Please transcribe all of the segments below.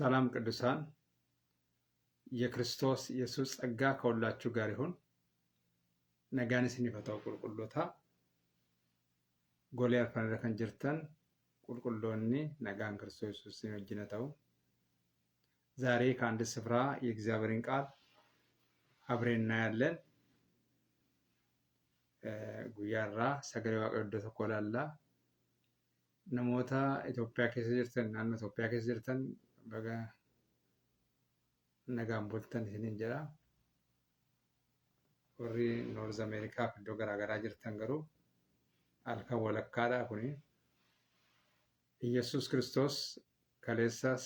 ሰላም ቅዱሳን የክርስቶስ ኢየሱስ ጸጋ ከሁላችሁ ጋር ይሁን። ነጋንስ ይፈታው ቁልቁሎታ ጎሊያር ፈነረከን ጅርተን ቁልቁሎኒ ነጋን ክርስቶስ ኢየሱስ ይወጅነታው ዛሬ ከአንድ ስፍራ የእግዚአብሔርን ቃል አብረን እናያለን። ጉያራ ሰገሬ ዋቀዶ ተቆላላ ነሞታ ኢትዮጵያ ከሰ ጅርተን ናን ኢትዮጵያ ከሰ ጅርተን baga nagaan bultan isinin jira warri North America iddoo garaagaraa jirtan garuu halkan walakkaadha kuni ኢየሱስ ክርስቶስ ከሌሳስ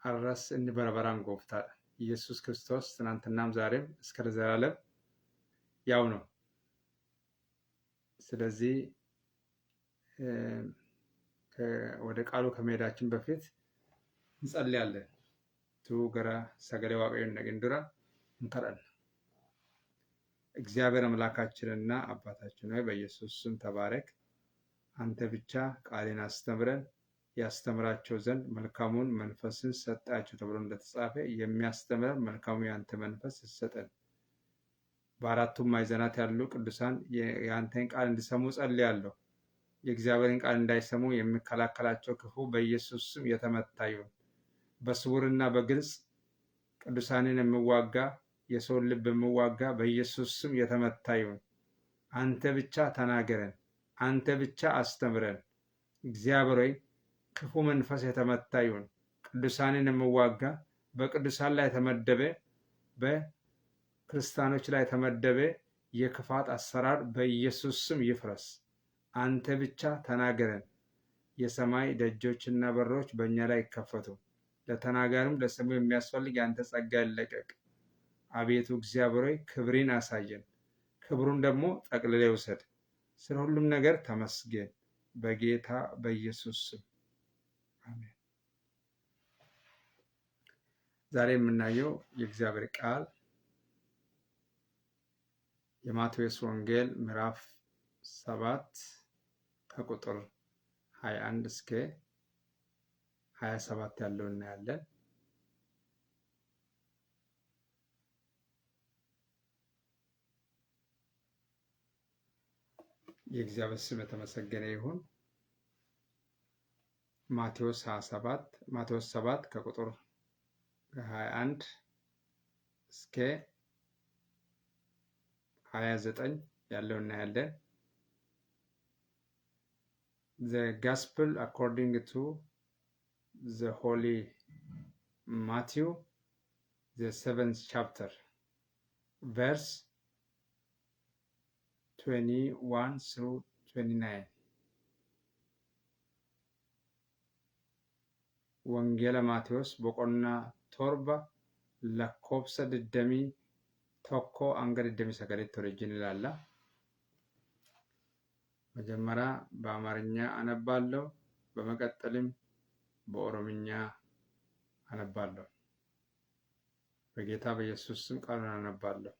አራስ inni barabaraan gooftaadha። ኢየሱስ ክርስቶስ ትናንትናም ዛሬም እስከ ዘላለም ያው ነው። ስለዚህ ወደ ቃሉ ከመሄዳችን በፊት እንጸልያለን። ገራ ሰገሌ ዋቀዮን ነግንድራ እንከራለን። እግዚአብሔር አምላካችንና አባታችን ሆይ በኢየሱስ ስም ተባረክ። አንተ ብቻ ቃልን አስተምረን ያስተምራቸው ዘንድ መልካሙን መንፈስን ሰጣቸው ተብሎ እንደተጻፈ የሚያስተምረን መልካሙ ያንተ መንፈስ ይሰጠን። በአራቱም ማዕዘናት ያሉ ቅዱሳን ያንተን ቃል እንዲሰሙ ጸልያለሁ። የእግዚአብሔርን ቃል እንዳይሰሙ የሚከላከላቸው ክፉ በኢየሱስ ስም የተመታ ይሁን። በስውርና በግልጽ ቅዱሳንን የሚዋጋ የሰውን ልብ የሚዋጋ በኢየሱስ ስም የተመታ ይሁን። አንተ ብቻ ተናገረን፣ አንተ ብቻ አስተምረን። እግዚአብሔር ሆይ ክፉ መንፈስ የተመታ ይሁን። ቅዱሳንን የሚዋጋ በቅዱሳን ላይ የተመደበ በክርስቲያኖች ላይ የተመደበ የክፋት አሰራር በኢየሱስ ስም ይፍረስ። አንተ ብቻ ተናገረን። የሰማይ ደጆችና በሮች በእኛ ላይ ይከፈቱ። ለተናጋሪም ለስሙ የሚያስፈልግ ያንተ ጸጋ ይለቀቅ። አቤቱ እግዚአብሔር ሆይ ክብርን አሳየን፣ ክብሩን ደግሞ ጠቅልለ ውሰድ። ስለ ሁሉም ነገር ተመስገን፣ በጌታ በኢየሱስ ስም አሜን። ዛሬ የምናየው የእግዚአብሔር ቃል የማቴዎስ ወንጌል ምዕራፍ 7 ከቁጥር 21 እስከ 27 ያለው እናያለን። የእግዚአብሔር ስም የተመሰገነ ይሁን። ማቴዎስ 7 ከቁጥር 21 እስከ 29 ያለው እናያለን። The Gospel according to the Holy Matthew, the 7th chapter, verse 21 through 29. Wangela Matheos boqonna torba lakkoobsa 21 hanga 29 ወረጅን ይላል። መጀመሪያ በአማርኛ አነባለሁ፣ በመቀጠልም በኦሮምኛ አነባለሁ። በጌታ በኢየሱስ ስም ቃሉን አነባለሁ።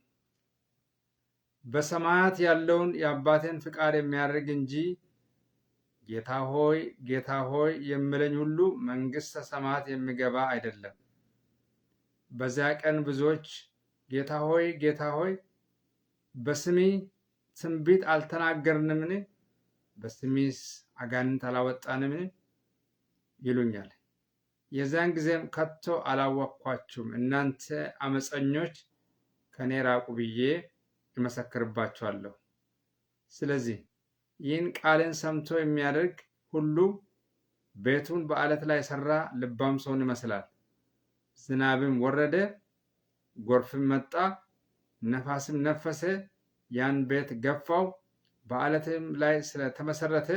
በሰማያት ያለውን የአባቴን ፍቃድ የሚያደርግ እንጂ ጌታ ሆይ ጌታ ሆይ የሚለኝ ሁሉ መንግሥተ ሰማያት የሚገባ አይደለም። በዚያ ቀን ብዙዎች ጌታ ሆይ ጌታ ሆይ በስሜ ትንቢት አልተናገርንምን? በስሜስ አጋንንት አላወጣንምን? ይሉኛል። የዚያን ጊዜም ከቶ አላወቅኳችሁም እናንተ አመፀኞች ከኔ ራቁ ብዬ እመሰክርባችኋለሁ። ስለዚህ ይህን ቃልን ሰምቶ የሚያደርግ ሁሉ ቤቱን በአለት ላይ ሰራ ልባም ሰውን ይመስላል። ዝናብም ወረደ፣ ጎርፍም መጣ፣ ነፋስም ነፈሰ፣ ያን ቤት ገፋው፣ በአለትም ላይ ስለተመሰረተ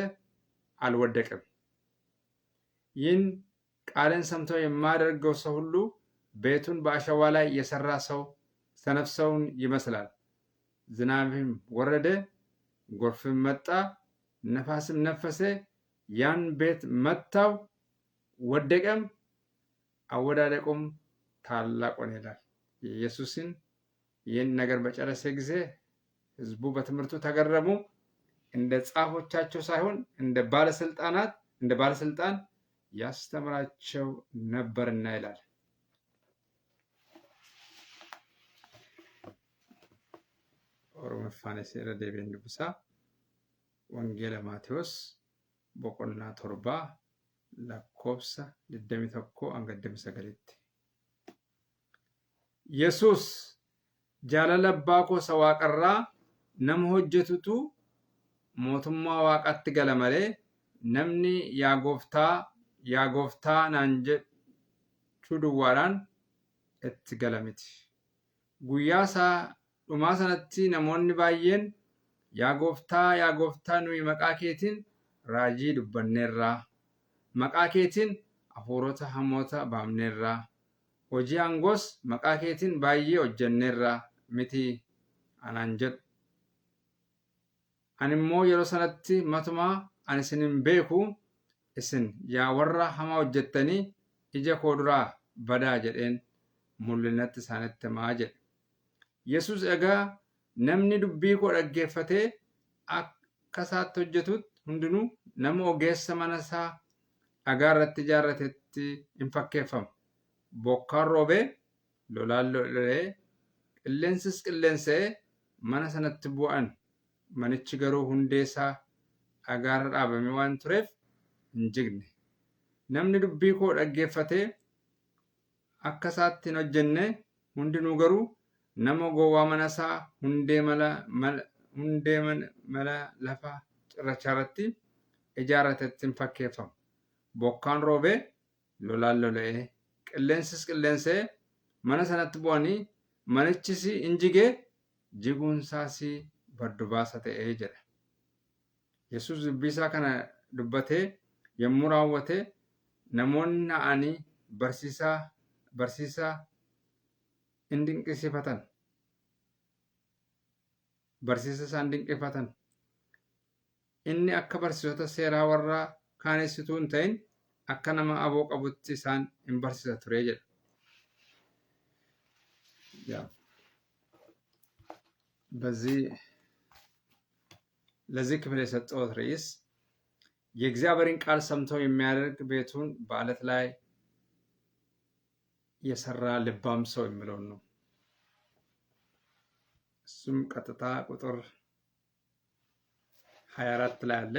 አልወደቅም። ይህን ቃልን ሰምቶ የማያደርገው ሰው ሁሉ ቤቱን በአሸዋ ላይ የሰራ ሰው ሰነፍ ሰውን ይመስላል። ዝናብም ወረደ፣ ጎርፍም መጣ፣ ነፋስም ነፈሰ፣ ያን ቤት መታው፣ ወደቀም፣ አወዳደቁም ታላቅ ሆነ ይላል። ኢየሱስን ይህን ነገር በጨረሰ ጊዜ ሕዝቡ በትምህርቱ ተገረሙ። እንደ ጻፎቻቸው ሳይሆን እንደ ባለስልጣን ያስተምራቸው ነበርና ይላል። ኦሮሞፋኔ ሴረ ዴቤን ዱብሳ ወንጌለ ማቴዎስ ቦቆና ቶርባ lakkoofsa 21 hanga 29tti. Yesuus jaalala abbaa koo isa waaqarraa nama hojjetutu mootummaa waaqatti gala malee namni yaa gooftaa naan jechuu duwwaadhaan itti gala miti. Guyyaa isaa dhumaa sanatti namoonni baay'een yaa gooftaa nuyi maqaa keetiin raajii dubbanneerraa, maqaa keetiin hafuurota hamoota baafneerraa, hojii aangoos maqaa keetiin baay'ee hojjenneerraa miti anaan jedhu. Ani immoo yeroo sanatti matumaa ani isin hin beeku, isin yaa warra hamaa hojjettanii ija koo duraa badaa jedheen mul'inatti isaanitti himaa jedhe. Yesuus egaa namni dubbii koo dhaggeeffatee akka isaatti hojjetutti hundinuu nama ogeessa mana isaa dhagaa irratti ijaarratetti hin fakkeeffamu. Bokkaan roobee, lolaan lolee, qilleensis qilleensa'ee mana sanatti bu'an. Manichi garuu hundee isaa dhagaa irra dhaabame waan tureef hin jigne. Namni dubbii koo dhaggeeffatee akka isaatti hin hojjenne hundinuu garuu nama gowwaa mana isaa hundee mala lafa cirrachaa irratti ijaarratetti hin fakkeeffamu. Bokkaan roobee, lolaan lola'ee, qilleensis qilleensa'ee mana sanatti bu'anii manichis hin jigee jiguunsaas baddu baasa ta'ee jedha. Yesuus dubbii isaa kana dubbatee yommuu raawwate namoonni na'anii barsiisaa hin dinqisiifatan. Barsiisa isaan dinqifatan. Inni akka barsiisota seeraa warra kaanessituu hin ta'in akka nama aboo qabutti isaan hin barsiisa ture jedha. ለዚህ ክፍል የሰጠሁት ርዕስ የእግዚአብሔርን ቃል ሰምቶ የሚያደርግ ቤቱን በዓለት ላይ የሰራ ልባም ሰው የሚለውን ነው። እሱም ቀጥታ ቁጥር 24 ላይ አለ።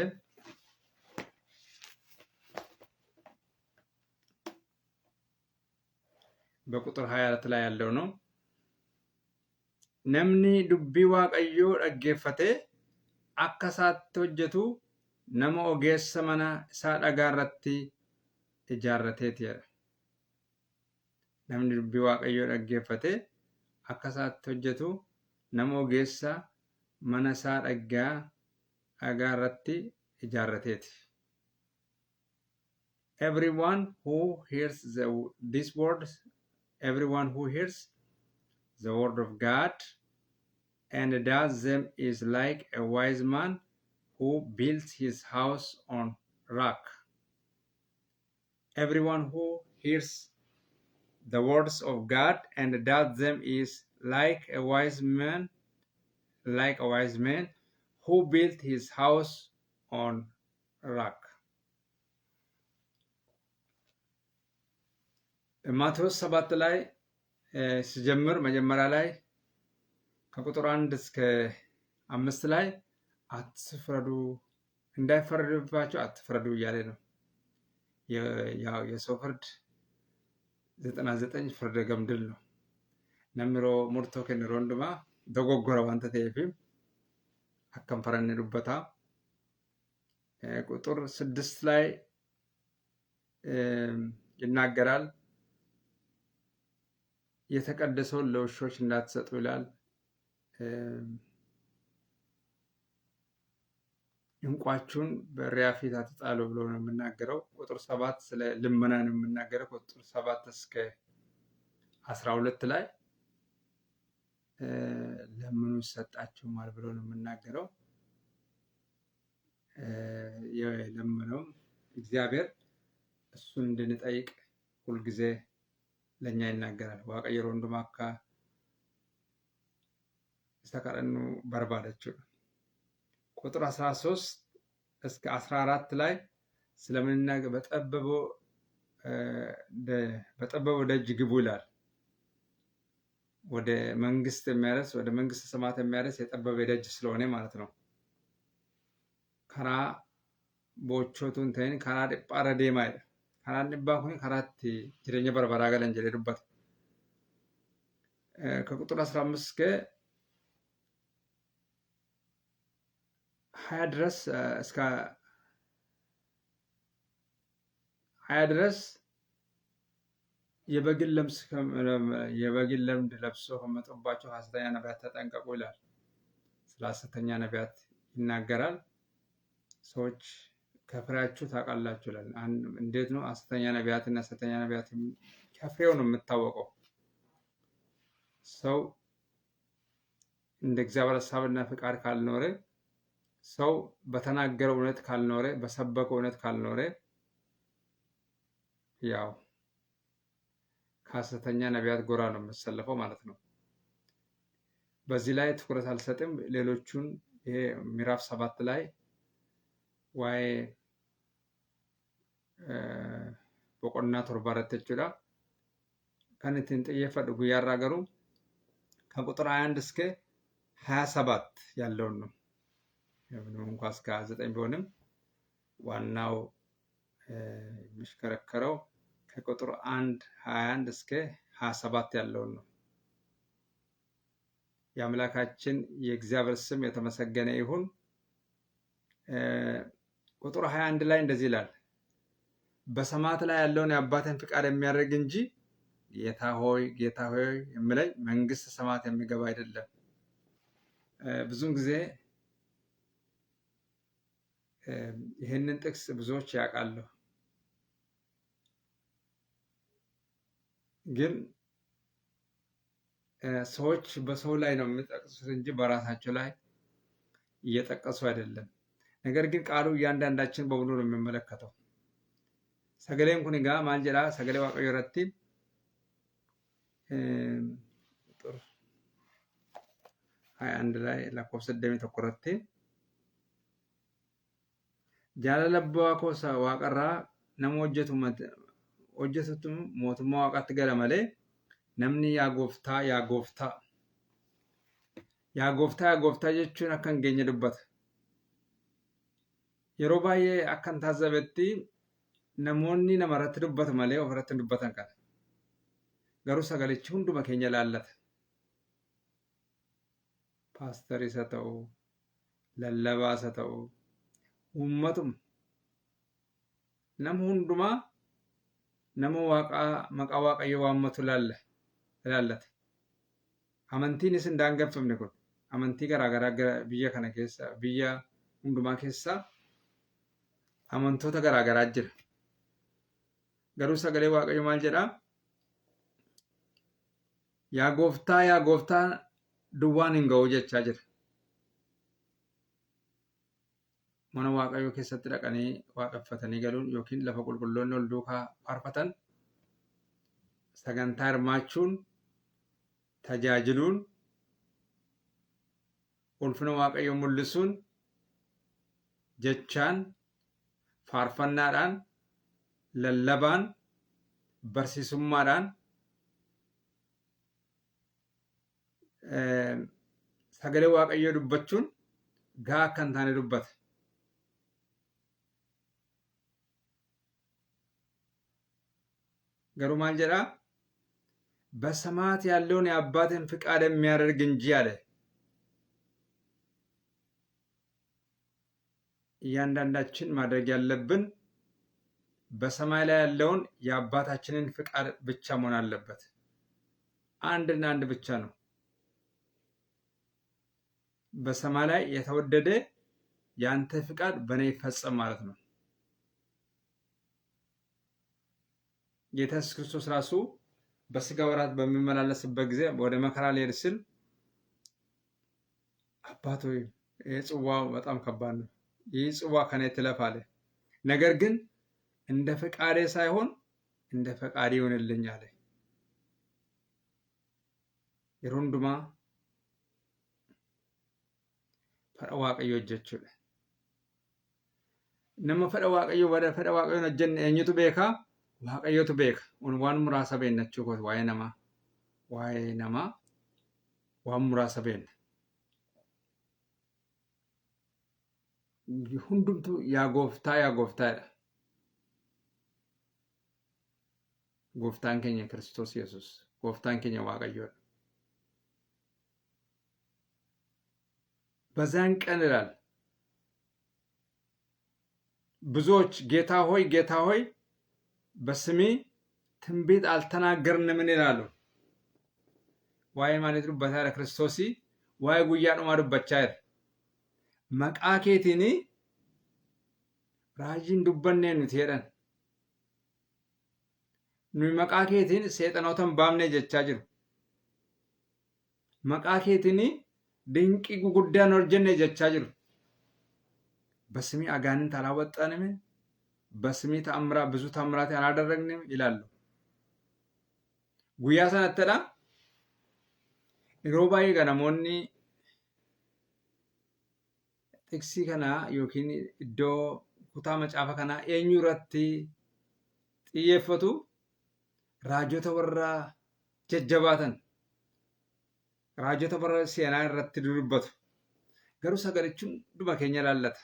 በቁጥር 24 ላይ ያለው ነው። namni dubbii waaqayyoo dhaggeeffate akka isaatti hojjetu nama ogeessa mana isaa dhagaa irratti ijaarrateeti jedha. Namni dubbii waaqayyoo dhaggeeffate akka isaatti hojjetu nama ogeessa mana isaa dhagaa irratti ijaarrateeti. Everyone who hears these words, everyone who hears the word of God and does them is like a wise man who built his house on rock. Everyone who hears the words of God and does them is like a wise man who built his house on rock. ማቴዎስ 7 ላይ ሲጀምር መጀመሪያ ላይ ከቁጥር 1 እስከ 5 ላይ አትፍረዱ፣ እንዳይፈረድባቸው አትፍረዱ እያለ ነው። ያው የሰው ፍርድ 99 ፍርደ ገምድል ነው። ነምሮ ሙርቶ ከነሮ እንደማ ደጎጎረ ዋንተ ተይፊም አከንፈረን ዱበታ ቁጥር 6 ላይ ይናገራል። የተቀደሰውን ለውሾች እንዳትሰጡ ይላል። እንቋችሁን በእሪያ ፊት አትጣሉ ብሎ ነው የምናገረው። ቁጥር 7 ስለ ልመና ነው የምናገረው። ቁጥር 7 እስከ 12 ላይ ለምኑ ይሰጣችኋል ብሎ ነው የምናገረው። የለመነው እግዚአብሔር እሱን እንድንጠይቅ ሁልጊዜ ለኛ ይናገራል። waaqayyo ወንድማ አካ ሰከረኑ በርባደችው ቁጥር 13 እስከ 14 ላይ ስለምንናገር በጠበበ ደጅ ግቡ ይላል። ወደ መንግስት የሚያደርስ ወደ መንግስት ሰማያት የሚያደርስ የጠበበ ደጅ ስለሆነ ማለት ነው። ከራ ቦቾቱን ተይን ከራ ዲጳረ ዴማ ይላል። ከራ ዲባ ኩኒ ከራቲ ጅሬኛ በርበራ ገለን ጀሌ ዱበት ከቁጥር 15 እስከ 20 ድረስ እስከ 20 ድረስ የበግን ለምድ ለብሶ ከመጡባቸው ሐሰተኛ ነቢያት ተጠንቀቁ ይላል። ስለ ሐሰተኛ ነቢያት ይናገራል። ሰዎች ከፍሬያችሁ ታውቃላችሁ ይላል። እንዴት ነው ሐሰተኛ ነቢያትና ሐሰተኛ ነቢያት? ከፍሬው ነው የምታወቀው። ሰው እንደ እግዚአብሔር ሐሳብና ፍቃድ ካልኖረ፣ ሰው በተናገረው እውነት ካልኖረ፣ በሰበከው እውነት ካልኖረ ያው ከሐሰተኛ ነቢያት ጎራ ነው የምትሰለፈው ማለት ነው። በዚህ ላይ ትኩረት አልሰጥም። ሌሎቹን ይሄ ምዕራፍ 7 ላይ ዋይ በቆና ቶርባረት ጀቹዳ ከነትን ጥየፈድ ጉያራ ገሩ ከቁጥር 21 እስከ 27 ያለውን ነው። ምንም እንኳን እስከ 9 ቢሆንም ዋናው የሚሽከረከረው ከቁጥር 21 እስከ 27 ያለውን ነው። የአምላካችን የእግዚአብሔር ስም የተመሰገነ ይሁን። ቁጥር 21 ላይ እንደዚህ ይላል፣ በሰማያት ላይ ያለውን የአባቴን ፍቃድ የሚያደርግ እንጂ ጌታ ሆይ ጌታ ሆይ የሚለኝ መንግስተ ሰማያት የሚገባ አይደለም። ብዙውን ጊዜ ይህንን ጥቅስ ብዙዎች ያውቃሉ፣ ግን ሰዎች በሰው ላይ ነው የሚጠቅሱት እንጂ በራሳቸው ላይ እየጠቀሱ አይደለም። ነገር ግን ቃሉ እያንዳንዳችን በሙሉ ነው የሚመለከተው። ሰገሌን ኩኒ ጋ ማንጀላ ሰገሌ ዋቀዮ ረቲ ቁጥር 21 ላይ ለኮብሰ ደሚ ተቆረቴ ጃለለባ ኮሳ ዋቀራ ነሞ ሆጀቱቱ ሞቱማ ዋቃት ገለ መሌ ነምኒ ያጎፍታ jechuun akkan geenye dubbata. Yeroo baay'ee akkan taasisametti namoonni namarratti dubbata malee ofirratti dubbatan kana. Garuu sagalichi hunduma keenya laallata. Paasteris haa ta'u, lallabaas haa ta'u, uummatuma nama hundumaa nama maqaa waaqayyoo waammatu ilaallata. Amantiinis hin daangeffamne kun amantii garaagaraa biyya kana keessa biyya hundumaa keessa amantoota garaagaraa jira. Garuu sagalee waaqayyoo maal jedhaa? Yaa gooftaa duwwaan hin ga'u jechaa jira. Mana waaqayyoo keessatti dhaqanii waaqeffatanii galuun yookiin lafa qulqulloonni ol duukaa faarfatan, sagantaa hirmaachuun, tajaajiluun, ulfina waaqayyoo mul'isuun, jechaan, faarfannaadhaan, lallabaan, barsiisummaadhaan sagalee waaqayyoo dubbachuun gahaa akka hin taane dubbata. ገሩ ማል ጀዳ በሰማያት ያለውን የአባትን ፍቃድ የሚያደርግ እንጂ አለ። እያንዳንዳችን ማድረግ ያለብን በሰማይ ላይ ያለውን የአባታችንን ፍቃድ ብቻ መሆን አለበት። አንድና አንድ ብቻ ነው። በሰማይ ላይ የተወደደ ያንተ ፍቃድ በእኔ ይፈጸም ማለት ነው። ጌታ ኢየሱስ ክርስቶስ ራሱ በስጋ ወራት በሚመላለስበት ጊዜ ወደ መከራ ሊሄድ ሲል አባት ሆይ ይህ ጽዋ በጣም ከባድ ነው፣ ይህ ጽዋ ከኔ ትለፍ አለ። ነገር ግን እንደ ፈቃዴ ሳይሆን እንደ ፈቃዴ ይሆንልኝ አለ። የሮንዱማ ፈዳ ዋቀዮ ጀቹለ ነመ ፈዳ ዋቀዮ ወደ ፈዳ ዋቀዮ ነጀን እኝቱ ቤካ waaqayyotu beeka. Waan muraasa beekna jechuudha. Waa'ee namaa waan muraasa beekna. Hundumtuu yaa gooftaadha. Gooftaan keenya Kiristoos Yesuus. Gooftaan keenya waaqayyoodha. በዛን ቀን ይላል ብዙዎች ጌታ ሆይ በስሜ ትንቢት አልተናገርንም ይላሉ። ዋይ ማለት ነው በታረ ክርስቶስ ዋይ ጉያ ነው ማዱበቻ አይደል መቃ ኬቲኒ ራጂን ዱበኔ ነው ትሄደን ኑ መቃ ኬቲን ሰይጣኖተን ባምኔ ጀቻ ጅሩ መቃ ኬቲኒ ድንቂ ጉጉዳን ወርጀነ ጀቻ ጅሩ በስሜ አጋንንት አላወጣንም በስሜ ብዙ ተአምራት አላደረግንም ይላሉ። ጉያ ሰነተዳ ሮባይ ገነሞኒ ጥቅሲ ከና ዮኪን እዶ ኩታ መጫፈ ከና ኤኙ ረቲ ጥየፈቱ ራጆተ ወራ ጀጀባተን ራጆተ ወራ ሲና ረቲ ድርበቱ ገሩ ሰገለቹን ዱባ keenya ላለታ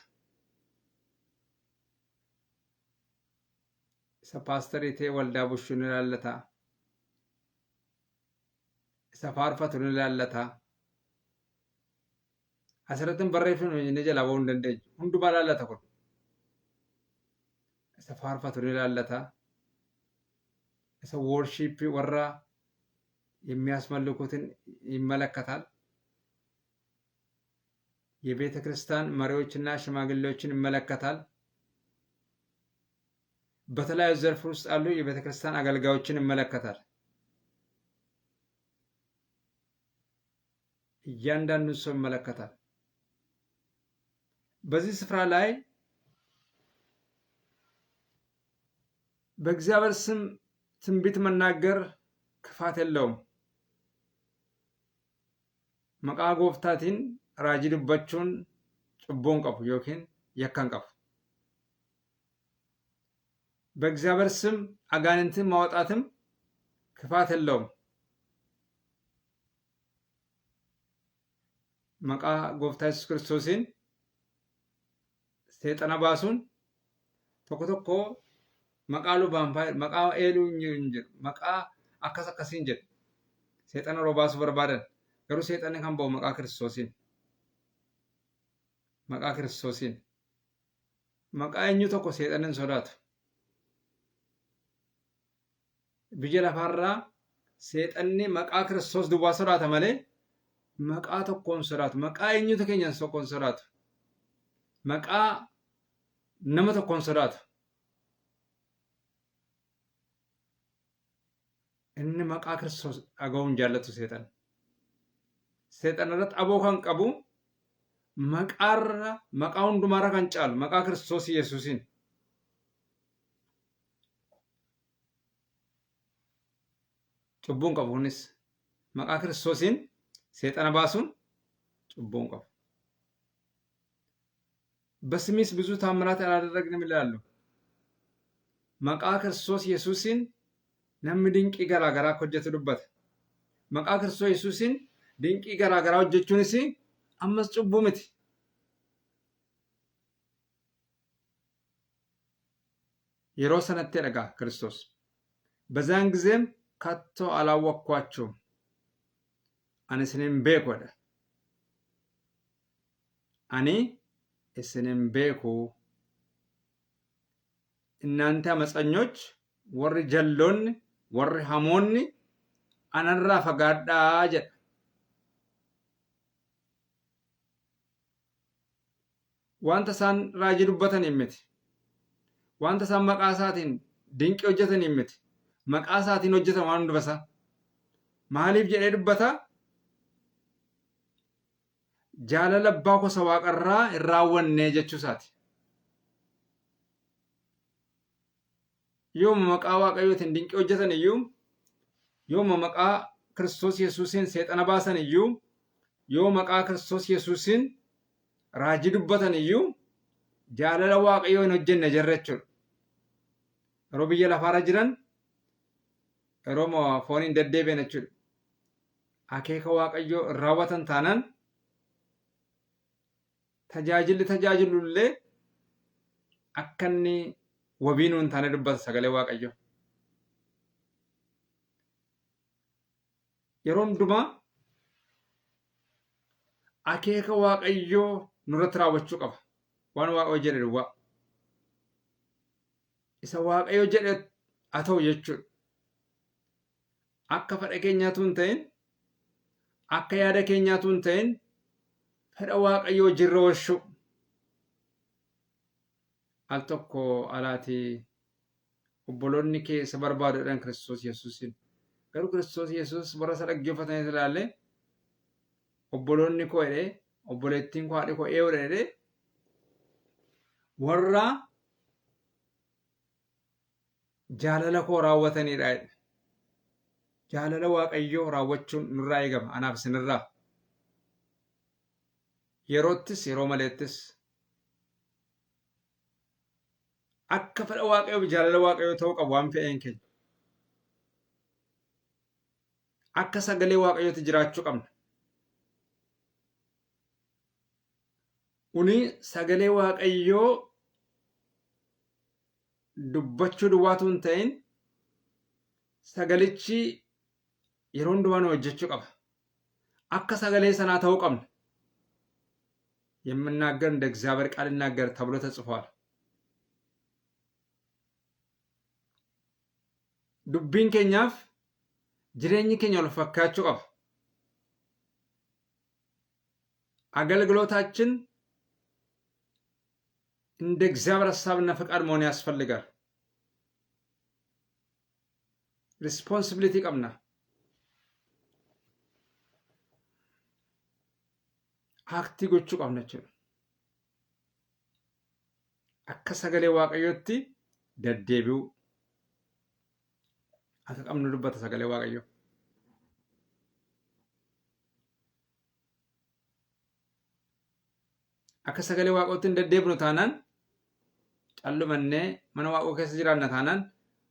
ሰፓስተሪቴ ወልዳ ቡሹን ላለታ ሰፋርፈቱን ላለታ አስረትን በሬፍን ነጀላው እንደንደጅ ሁንዱ ባላለታ ኮ ሰፋርፈቱን ላለታ ሰው ወርሺፕ ወራ የሚያስመልኩትን ይመለከታል። የቤተ ክርስቲያን መሪዎችና ሽማግሌዎችን ይመለከታል። በተለያዩ ዘርፍ ውስጥ ያሉ የቤተ ክርስቲያን አገልጋዮችን ይመለከታል። እያንዳንዱን ሰው ይመለከታል። በዚህ ስፍራ ላይ በእግዚአብሔር ስም ትንቢት መናገር ክፋት የለውም። መቃ ጎፍታቲን ራጂ ዱበቹን ጭቦን ቀፉ ዮኪን የካን ቀፉ በእግዚአብሔር ስም አጋንንትን ማውጣትም ክፋት የለውም። መቃ ጎፍታ ኢየሱስ ክርስቶስን ሰይጣን ባሱን ቶኮ ቶኮ መቃሉ ባምፓየር መቃ ኤሉ እንጅር መቃ አከሰከሲን ጀ ሰይጣን ሮባሱ በርባደን ገሩ ሰይጣን ካምባው መቃ ክርስቶስን መቃ እኙ ቶኮ ሰይጣንን ሶዳቱ ብየ ለፋራ ሰይጣን መቃ ክርስቶስ ዱባ ሶዳተ ማለ መቃ ቶኮን ሶዳቱ መቃ እኙ ተከኛን ሶኮን ሶዳቱ መቃ ነመ ቶኮን ሶዳቱ እነ መቃ ክርስቶስ አጋውን ጃለቱ ሰይጣን ረት አቦ ካን ቀቡ መቃውን ዱማራ ካን ጫሉ መቃ ክርስቶስ ኢየሱስን ጭቡን ቀቡንስ መቃ ክርስቶስን ሰይጣን ባሱን ጭቡን ቀቡ በስሜስ ብዙ ታምራት ያላደረግንም ይላሉ። መቃ ክርስቶስ ኢየሱስን ነም ድንቂ ገራገራ ኮጀቱ ዱበት መቃ ክርስቶስ ኢየሱስን ድንቂ ገራገራ ወጀቹንሲ አመስ ጭቡ ምት የሮሰነቴ ደጋ ክርስቶስ በዛን ጊዜም ከቶ አላወቅኳቸውም አኔ ስንም ቤኩ ወደ አኔ እስንም ቤኩ እናንተ አመፀኞች ወሪ ጀሎን ወሪ ሀሞኒ አነራ ፈጋዳ ጀ ዋንተ ሳን ራጂ ዱበተን ይምት ዋንተ ሳን መቃሳቲን ድንቅ ወጀተን ይምት መቃሳቲን ወጀተን ዋን ዱበሳ ማሊፍ ጀዴ ዱበታ ጃለለባ ኮ ሰዋቀራ ይራወኔ ጀቹሳት ዮም መቃ ዋቀዮትን ድንቅ ወጀተን እዩ ዮም መቃ ክርስቶስ ኢየሱስን ሰይጣን ባሰን እዩ ዮም መቃ ክርስቶስ ኢየሱስን ራጂ ዱበተን እዩ ጃለለ ዋቀዮን ወጀነ ጀረቹ yeroo biyya lafaarra jiran yeroo fooniin deddeebi'an jechuudha. Akeeka waaqayyoo raawwatan taanaan tajaajillullee akka inni wabii nuun taane dubbata sagalee waaqayyoo. Yeroo hundumaa akeeka waaqayyoo nurratti raawwachuu qaba. Waan waaqayyo jedhe duwwaa. Isa waaqayyo jedhe haa ta'u jechuudha. Akka fedha keenyaatu hin ta'in, akka yaada keenyaatu hin ta'in, fedha waaqayyoo jirra oolchuu. Al tokko alaatii obboloonni kee isa barbaaduudhaan Kiristoos Yesuusin. Garuu Kiristoos Yesuus warra isa dhaggeeffatanii ilaalle obboloonni koo jedhee obboleettiin koo haadhi koo eeyyudha jedhee warra jaalala koo raawwatanidha. Jaalala waaqayyoo raawwachuun nurraa eegama anaaf isinirraa. Yeroottis yeroo maleettis akka fedha waaqayyoo jaalala waaqayyoo ta'uu qabu waan fe'een keenya. Akka sagalee waaqayyootti jiraachuu qabna. Uni sagalee waaqayyoo dubbachuu duwwaatu hin ta'in sagalichi yeroo hundumaa hojjechuu qaba. Akka sagalee sanaa ta'uu qabna. የምናገር እንደ እግዚአብሔር ቃል እናገር ተብሎ ተጽፏል። ዱቢን ኬኛፍ ጅሬኝ ኬኛ ወልፈካችሁ ቀባ። አገልግሎታችን እንደ እግዚአብሔር ሐሳብና ፈቃድ መሆን ያስፈልጋል። ሪስፖንሲቢሊቲ ቀብና አክቲ ጎቹ ቀብነች አከ ሰገሌ ዋቀዮቲ ደደቢው አከ ቀምኑ ዱበተ ሰገሌ ዋቀዮ አከ ሰገሌ ዋቆትን ደደብኑ ታናን ጫሉመኔ መነ ዋቆ ከስ ጅራነ ታናን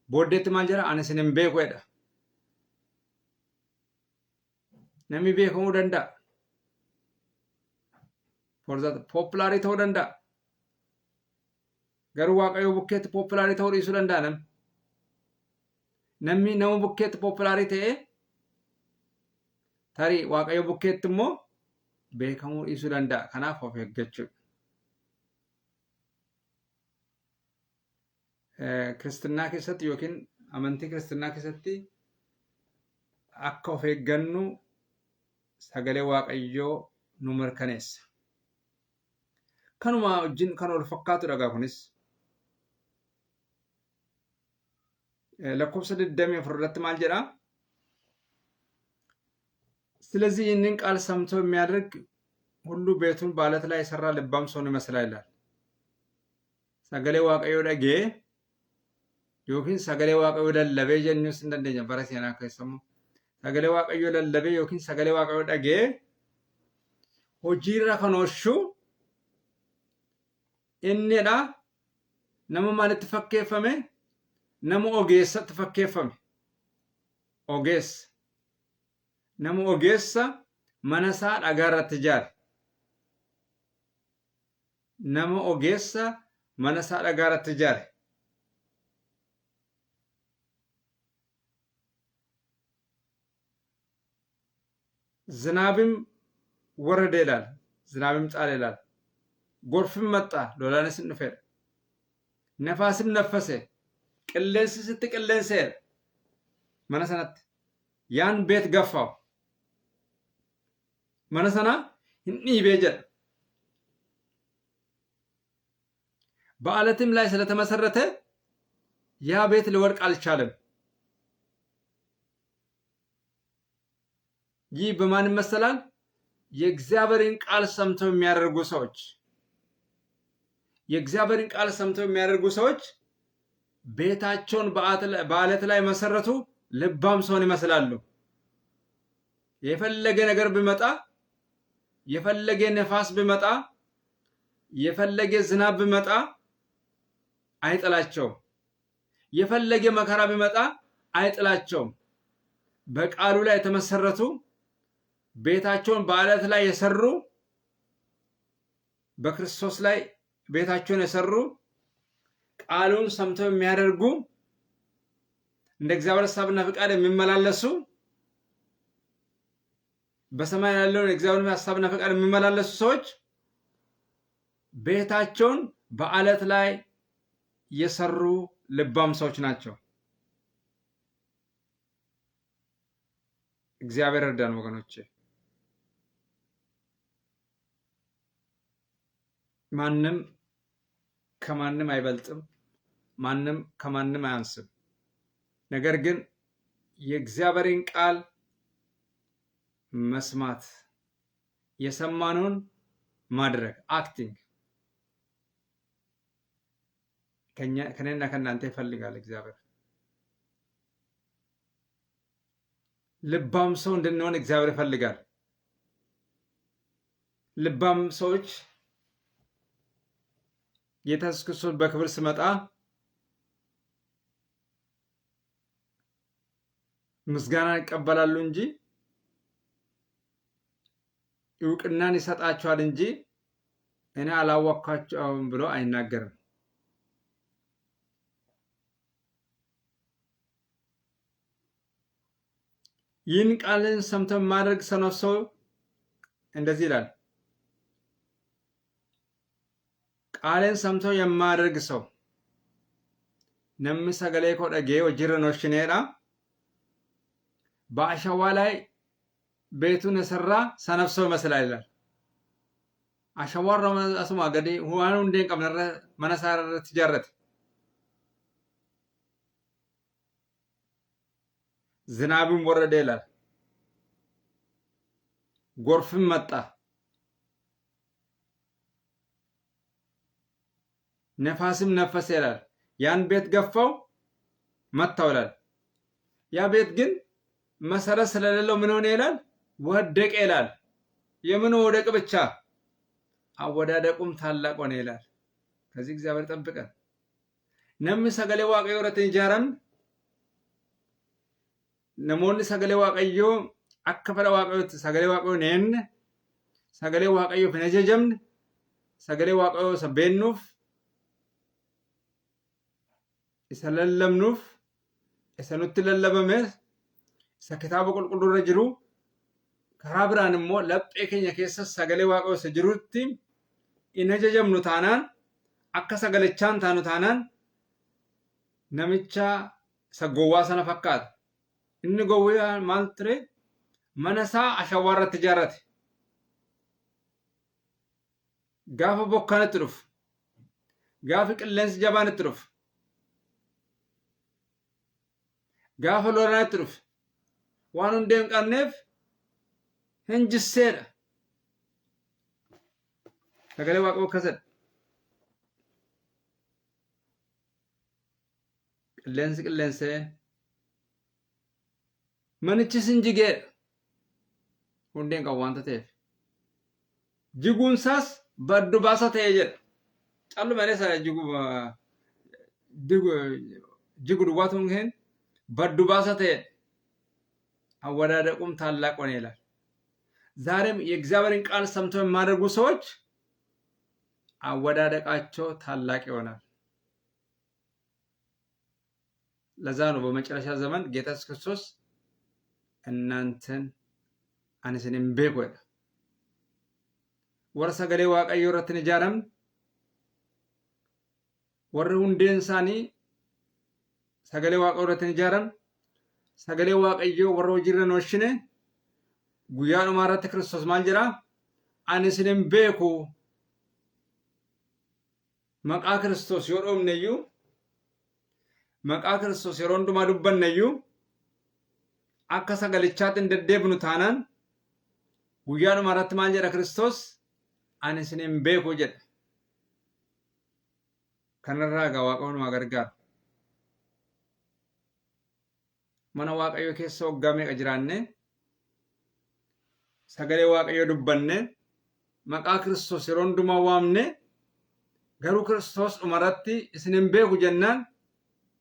ቦዴት ማልጀራ አነስንም ቤኮ ሄዳ ነሚ ቤኮሙ ደንዳ for that popularity ta'uu danda'a. Garuu waaqayyo bukkeetti popularii ta'uu dhiisuu danda'a namni nama bukkeetti popularii ta'e tarii waaqayyo bukkeetti immoo beekamuu dhiisuu danda'a. Kanaaf of eeggachuudha. Kiristinnaa keessatti yookiin amantii kiristinnaa keessatti akka of eeggannu sagalee waaqayyoo nu mirkaneessa. kanuma wajjin kan wal fakkaatu dhagaa kunis lakkoofsa 24 irratti maal jedha? ስለዚህ ይህንን ቃል ሰምቶ የሚያደርግ ሁሉ ቤቱን በዓለት ላይ የሰራ ልባም ሰውን ይመስላል ይላል። ሰገሌ ዋቀዮ ደጌ ዮኪን ሰገሌ ዋቀዮ ለለቤ ጀኒውስ እንደኛ በረሲና ከሰሙ ሰገሌ ዋቀዮ ለለቤ ዮኪን ሰገሌ ዋቀዮ ደጌ ሆጂራ ከኖሹ innedha nama maalitti fakkeeffame nama ogeessatti fakkeeffame ogeessa nama ogeessa mana isaa dhagaa irratti ijaare nama ogeessa mana isaa dhagaa irratti ijaare ዝናብም ወረደ ይላል ዝናብም ጣለ ይላል ጎርፍም መጣ ሎላንስን ነፈረ ነፋስም ነፈሰ ቅሌንስ ስትቅሌንሰ መነሰናት ያን ቤት ገፋው መነሰና እንኒ ቤጀ በአለትም ላይ ስለተመሰረተ ያ ቤት ሊወድቅ አልቻለም። ይህ በማን መሰላል? የእግዚአብሔርን ቃል ሰምተው የሚያደርጉ ሰዎች የእግዚአብሔርን ቃል ሰምተው የሚያደርጉ ሰዎች ቤታቸውን በአለት ላይ መሰረቱ። ልባም ሰውን ይመስላሉ። የፈለገ ነገር ቢመጣ የፈለገ ነፋስ ቢመጣ የፈለገ ዝናብ ቢመጣ አይጠላቸውም። የፈለገ መከራ ቢመጣ አይጥላቸውም። በቃሉ ላይ የተመሰረቱ ቤታቸውን በአለት ላይ የሰሩ በክርስቶስ ላይ ቤታቸውን የሰሩ ቃሉን ሰምተው የሚያደርጉ እንደ እግዚአብሔር ሐሳብና ፍቃድ የሚመላለሱ በሰማይ ያለውን እግዚአብሔር ሐሳብና ፍቃድ የሚመላለሱ ሰዎች ቤታቸውን በአለት ላይ የሰሩ ልባም ሰዎች ናቸው። እግዚአብሔር እርዳን ወገኖቼ። ማንም ከማንም አይበልጥም፣ ማንም ከማንም አያንስም። ነገር ግን የእግዚአብሔርን ቃል መስማት፣ የሰማነውን ማድረግ አክቲንግ ከኔና ከእናንተ ይፈልጋል እግዚአብሔር። ልባም ሰው እንድንሆን እግዚአብሔር ይፈልጋል። ልባም ሰዎች ጌታ ኢየሱስ ክርስቶስ በክብር ሲመጣ ምስጋና ይቀበላሉ እንጂ እውቅናን ይሰጣቸዋል እንጂ እኔ አላወቅኳቸውም ብሎ አይናገርም። ይህን ቃልን ሰምቶ ማድረግ ሰው እንደዚህ ይላል፣ ቃልን ሰምቶ የማያደርግ ሰው ነምኒ ሰገሌ ኮ ዳጌ ሆጂርራ hin oolchineedha። በአሸዋ ላይ ቤቱን የሰራ ሰነፍ ሰው ይመስላል ይላል። አሸዋራ አሱማ ገዲ ዋኑ እንደን ቀብነረ መነሳረ ትጃረት ዝናብም ወረደ ይላል፣ ጎርፍም መጣ፣ ነፋስም ነፈሰ ይላል። ያን ቤት ገፋው መታው ይላል። ያ ቤት ግን መሰረት ስለሌለው ምን ሆነ ይላል? ወደቀ ይላል። የምን ወደቅ ብቻ አወዳደቁም ታላቅ ሆነ ይላል። ከዚህ እግዚአብሔር ጠብቀን። ነምኒ ሰገሌ waaqayዮ irratti ijaaran namoonni sagalee waaqayyoo akka fedha waaqayyootti sagalee waaqayyoo neenne sagalee waaqayyoof hin ajajamne sagalee waaqayyoo isa beennuuf isa lallabnuuf isa nutti lallabamees isa kitaaba qulqulluurra jiru karaa biraan immoo laphee keenya keessa sagalee waaqayyoo isa jirutti hin ajajamnu taanaan akka sagalechaan taanu taanaan namicha isa gowwaa sana fakkaata. inni gowwaa maal ture? mana isaa ashawaa irratti ijaarrate. gaafa bokkaanitti dhufu, gaafa qilleensi jabaanitti dhufu, gaafa lolaanitti dhufu waan hundee hin qabneef hin jisseedha. sagalee waaqayyoo akkasidha. qilleensee manichis hin jigeedha. hundeen qabu waanta ta'eef jiguunsaas baddu baasa ta'e jedha. callu malees jigu duwwaatu hin baddu baasa ta'e አወዳደቁም ታላቅ ሆነ ይላል። ዛሬም የእግዚአብሔርን ቃል ሰምተው የማያደርጉ ሰዎች አወዳደቃቸው ታላቅ ይሆናል። ለዛ ነው በመጨረሻ ዘመን ጌታ ኢየሱስ ክርስቶስ እናንተን አንስንም ቤቆዳ ወር ሰገሌ waaqayዮ irratti ijaaram warri hundeen isaanii sagalee waaqayyo irratti ijaaram sagalee waaqayyo warra hojiirra hin oolchine guyyaa dhumaa irratti Kiristoos maal jedha? ani isinin beeku maqaa Kiristoos yoo dhoofne iyyuu maqaa Kiristoos yeroo hundumaa dubbanne iyyuu akka sagalichaatti hin deddeebinu taanaan guyyaa dhumaa irratti maal jedha Kiristoos? ani isinin beeku jedha. kanarraa egaa waaqayyo nu gargaara. mana waaqayyo keessa waggaa meeqa jiraanne sagalee waaqayyo dubbanne maqaa Kiristoos yeroo hundumaa waamne garuu Kiristoos dhumarratti isinin beeku jennaan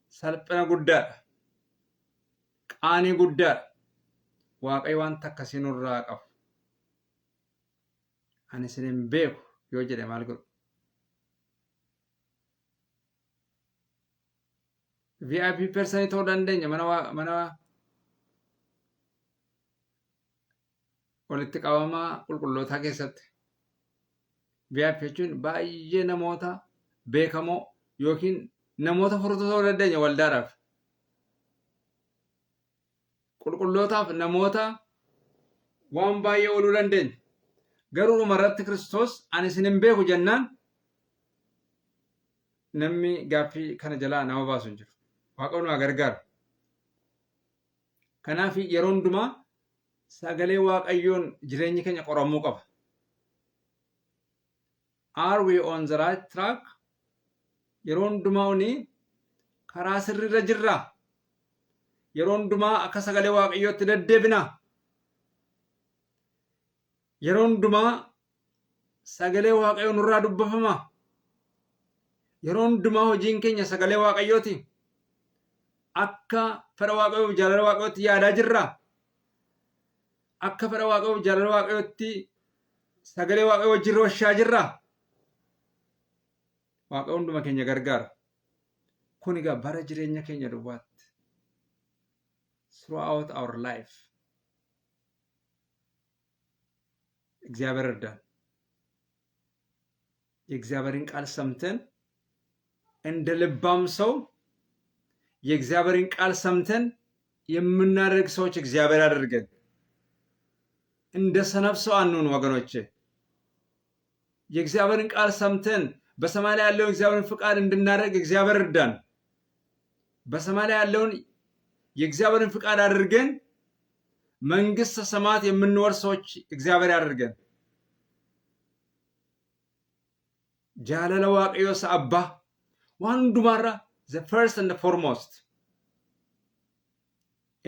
salphina guddaadha. Qaanii guddaadha. Waaqayyo waan akkasii nurraa qabu. Ani isin hin beeku yoo jedhe maal godhu? VIP person ta'uu dandeenya mana walitti qabamaa qulqullootaa keessatti. VIP jechuun baay'ee namoota beekamoo yookiin namoota furtuu ta'uu dandeenya waldaadhaaf. Qulqullootaaf namoota waan baay'ee ooluu dandeenya. Garuu dhumarratti Kiristoos ani isin hin beeku jennaan namni gaaffii kana jalaa nama baasu hin jiru. Waaqayyo nu gargaaru. Kanaaf yeroo hundumaa sagalee Waaqayyoon jireenyi keenya qoramuu qaba. Are we on the right track? Yeroo hundumaa karaa sirriirra jirraa? Yeroo hundumaa akka sagalee Waaqayyootti deddeebinaa? Yeroo hundumaa sagalee Waaqayyoo nurraa dubbafamaa? Yeroo hundumaa hojiin keenya sagalee Waaqayyooti? Akka fedha Waaqayyoof jaalala Waaqayyootti yaadaa jirraa? Akka fedha Waaqayyoof jaalala Waaqayyootti sagalee Waaqayyoo wajjin rooshaa jirraa? Waaqayyo hunduma keenya gargaara. Kun egaa bara jireenya keenya duwwaatti. Throughout our life. እግዚአብሔር እርዳን። የእግዚአብሔርን ቃል ሰምተን እንደ ልባም ሰው የእግዚአብሔርን ቃል ሰምተን የምናደርግ ሰዎች እግዚአብሔር ያደርገን። እንደ ሰነፍ ሰው አንሁን ወገኖቼ። የእግዚአብሔርን ቃል ሰምተን በሰማይ ላይ ያለውን እግዚአብሔርን ፍቃድ እንድናደርግ እግዚአብሔር እርዳን። በሰማይ ላይ ያለውን የእግዚአብሔርን ፍቃድ አድርገን መንግስተ ሰማያት የምንወርስ ሰዎች እግዚአብሔር ያደርገን። ጃለለ ዋቀዮስ አባ ዋንዱማራ the first and the foremost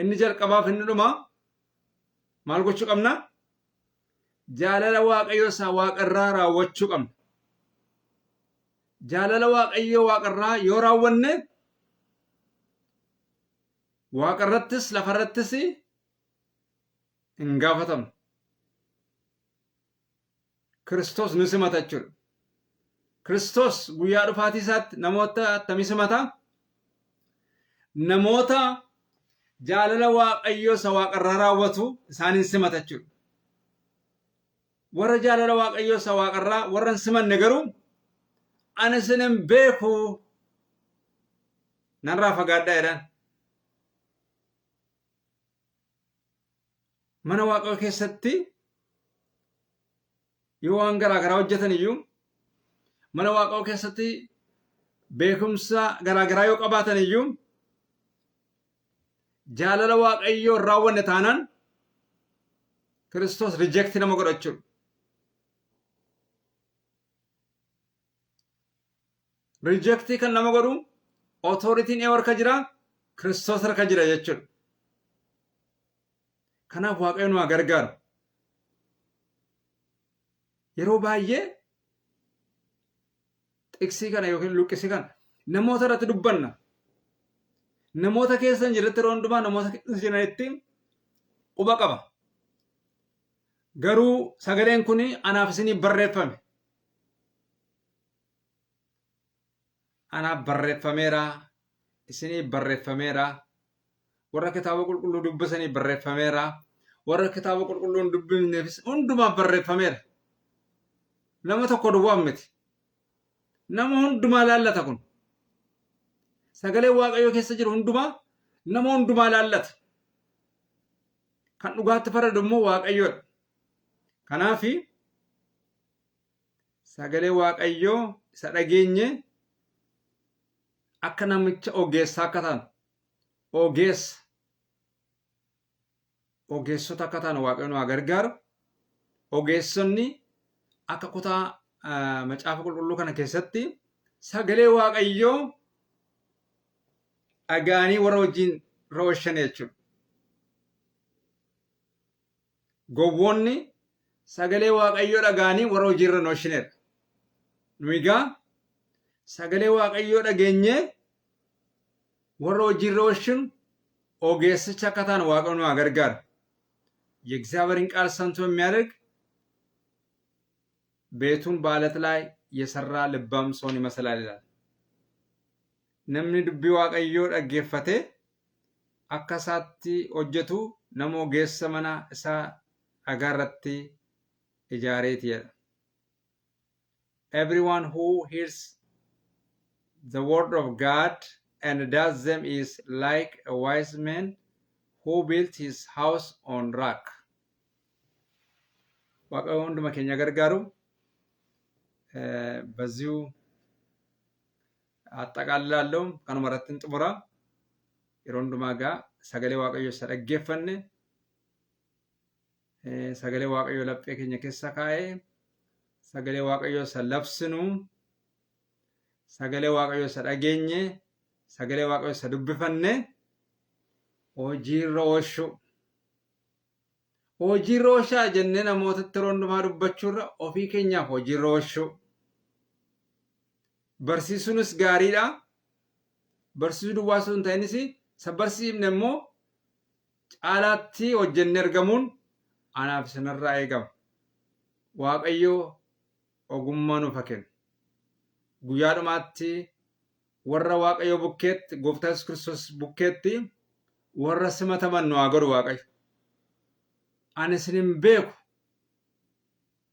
inni jalqabaaf inni dhuma maal gochuu qabna? Jaalala Waaqayyoo isaa waaqarraa raawwachuu qabna. Jaalala Waaqayyoo waaqarraa yoo raawwanne waaqarrattis lafarrattis hin gaafatamnu. Kiristoos nu simata jechuudha. Kiristoos guyyaa dhufaatii isaatti namoota attamii simata? Namoota jaalala Waaqayyoo isa waaqarraa raawwatu isaaniin simata jechuudha. Warra jaalala Waaqayyoo isa waaqarraa warra hin simanne garuu ani isin hin beeku narraa fagaadhaa jedhan. Mana Waaqayyoo keessatti yoo waan garaa garaa hojjetan iyyuu mana Waaqayyoo keessatti beekumsa garaa garaa yoo qabaatan iyyuu jaalala Waaqayyoo hin raawwanne taanaan Kiristoos reject nama godha jechuudha. Rejectii kan nama godhu authoritiin ee harka jira? Kiristoos harka jira jechuudha. Kanaaf Waaqayyo nu gargaaru. Yeroo baay'ee xiksii kana yookiin luqqisii kana namoota irratti dubbanna. Namoota keessan jiranitti yeroo hundumaa namoota keessan jiranitti quba qaba. Garuu sagaleen kun anaaf isinii barreeffame. Anaaf barreeffameera, isinii barreeffameera. Warra kitaaba qulqulluu dubbisanii barreeffameera. Warra kitaaba qulqulluu hin dubbifneefis hundumaa barreeffameera. Nama tokko duwwaa miti. Nama hundumaa laallata kun. Sagalee Waaqayyoo keessa jiru hundumaa nama hundumaa laallata. Kan dhugaatti faradu immoo Waaqayyoodha. Kanaaf sagalee Waaqayyoo isa dhageenye akka namicha ogeessaa akka taanu ogeessota akka taanu Waaqayyo nu gargaaru. Ogeessonni akka kutaa macaafa qulqulluu kana keessatti sagalee Waaqayyoo dhaga'anii warra wajjin rooshan jechuudha. Gowwoonni sagalee Waaqayyoo dhaga'anii warra wajjin rooshanidha. Nu egaa sagalee Waaqayyoo dhageenyee warra hojiirra oolchuun ogeessicha akka taanu Waaqayyo nu gargaara. የእግዚአብሔርን ቃል ሰምቶ የሚያደርግ ቤቱን በዓለት ላይ የሰራ ልባም ሰውን ይመስላል ይላል። namni dubbii Waaqayyoo dhaggeeffate akka isaatti hojjetu nama ogeessa mana isaa dhagaa irratti ijaareeti jedha. Everyone who hears the word of God and does them is like a wise man who built his house on rock. Waaqayyo hunduma keenya gargaaru በዚሁ አጠቃልላለሁ kanuma irratti xumura yeroo hundumaa gaa sagalee Waaqayyoo isa dhaggeeffanne sagalee Waaqayyoo laphee keenya keessa kaa'ee sagalee Waaqayyoo isa labsinu sagalee Waaqayyoo isa dhageenye sagalee Waaqayyoo isa dubbifanne hojiirra oolchuu jennee namootatti yeroo hundumaa dubbachuurra ofii keenyaaf hojiirra oolchuu barsiisuunis gaariidha. Barsiisuu duwwaa osoo hin ta'inis isa barsiifne immoo caalaatti hojjennee argamuun anaaf isinirraa eegama. Waaqayyo ogummaa nuuf haa kennu. Guyyaa dhumaatti warra Waaqayyo bukkeetti Gooftaa Yesuus Kiristoos bukkeetti warra simataman nu haa godhu Waaqayyo. Ani isin hin beeku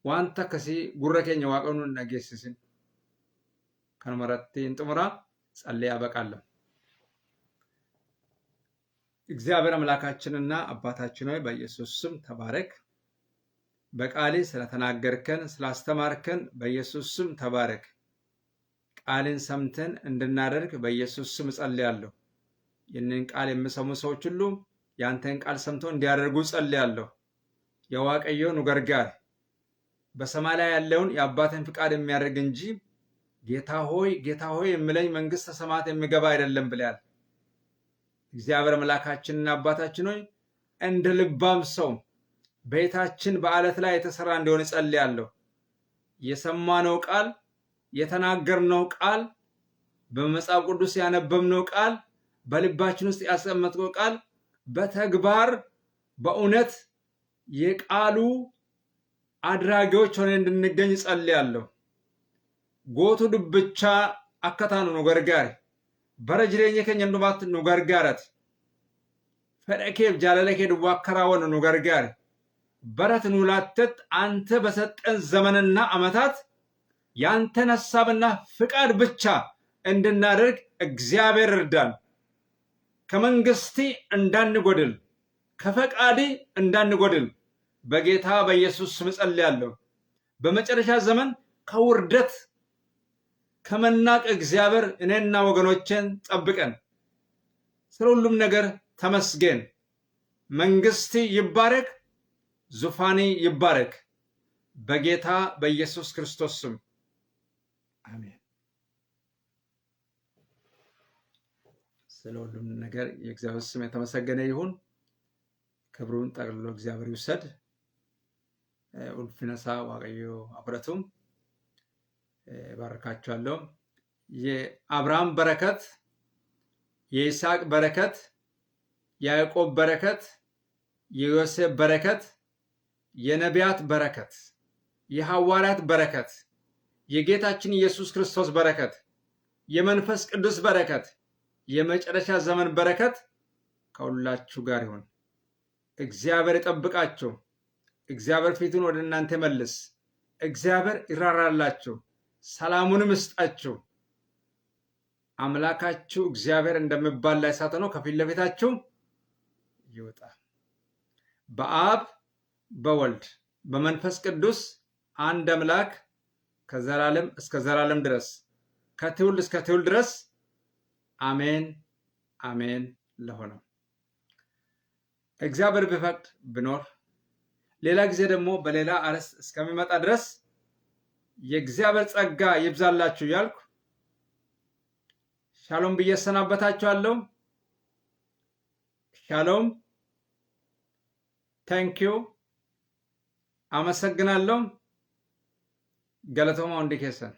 wanta akkasii gurra keenya Waaqayyo nu hin dhageessisin. kanuma irratti xumura ጸልዬ አበቃለሁ። እግዚአብሔር አምላካችንና አባታችን ሆይ በኢየሱስ ስም ተባረክ። በቃሌ ስለተናገርከን ስላስተማርከን በኢየሱስ ስም ተባረክ። ቃልን ሰምተን እንድናደርግ በኢየሱስ ስም ጸልያለሁ። ይህንን ቃል የሚሰሙ ሰዎች ሁሉ ያንተን ቃል ሰምተው እንዲያደርጉ ጸልያለሁ። የዋቀዮ ኑ ገርጋር በሰማይ ላይ ያለውን የአባትን ፍቃድ የሚያደርግ እንጂ ጌታ ሆይ የሚለኝ መንግስተ ሰማያት የሚገባ አይደለም ብለሃል። እግዚአብሔር አምላካችንና አባታችን ሆይ እንደ ልባም ሰው ቤታችን በዓለት ላይ የተሰራ እንዲሆን ጸልያለሁ። የሰማነው ቃል የተናገርነው ቃል በመጽሐፍ ቅዱስ ያነበብነው ቃል በልባችን ውስጥ ያስቀመጥነው ቃል በተግባር በእውነት የቃሉ አድራጊዎች ሆነን እንድንገኝ ጸልያለሁ። ጎቱ ድብቻ አከታኑ ነው ገርጋሪ በረጅሬኘ ከኛ እንደባት ነው ገርጋራት ፈረከብ ጃለለከ ድዋከራወን ነው ገርጋሪ በረት ኑላተት አንተ በሰጠን ዘመንና አመታት ያንተን ሐሳብና ፍቃድ ብቻ እንድናደርግ እግዚአብሔር እርዳን። ከመንግስቲ እንዳንጎድል ከፈቃዲ እንዳንጎድል በጌታ በኢየሱስ ስም ጸልያለሁ። በመጨረሻ ዘመን ከውርደት ከመናቅ እግዚአብሔር እኔና ወገኖቼን ጠብቀን። ስለ ሁሉም ነገር ተመስገን። መንግስቲ ይባረክ፣ ዙፋኒ ይባረክ። በጌታ በኢየሱስ ክርስቶስ ስም አሜን። ስለ ሁሉም ነገር የእግዚአብሔር ስም የተመሰገነ ይሁን። ክብሩን ጠቅልሎ እግዚአብሔር ይውሰድ። ኡልፍነሳ ዋቀዮ አብረቱም ባረካችኋለሁ። የአብርሃም በረከት፣ የይስሐቅ በረከት፣ የያዕቆብ በረከት፣ የዮሴፍ በረከት፣ የነቢያት በረከት፣ የሐዋርያት በረከት፣ የጌታችን ኢየሱስ ክርስቶስ በረከት፣ የመንፈስ ቅዱስ በረከት፣ የመጨረሻ ዘመን በረከት ከሁላችሁ ጋር ይሁን። እግዚአብሔር ይጠብቃችሁ። እግዚአብሔር ፊቱን ወደ እናንተ መልስ። እግዚአብሔር ይራራላችሁ፣ ሰላሙንም ይስጣችሁ። አምላካችሁ እግዚአብሔር እንደሚባል ላይ እሳት ነው ከፊት ለፊታችሁ ይወጣ። በአብ በወልድ በመንፈስ ቅዱስ አንድ አምላክ ከዘላለም እስከ ዘላለም ድረስ ከትውልድ እስከ ትውልድ ድረስ አሜን አሜን ለሆነው እግዚአብሔር ቢፈቅድ ብኖር ሌላ ጊዜ ደግሞ በሌላ አርዕስት እስከሚመጣ ድረስ የእግዚአብሔር ጸጋ ይብዛላችሁ ያልኩ ሻሎም ብዬ ሰናበታችኋለሁ። ሻሎም። ታንኪዩ። አመሰግናለሁ። ገለቶማ ወንድኬሰን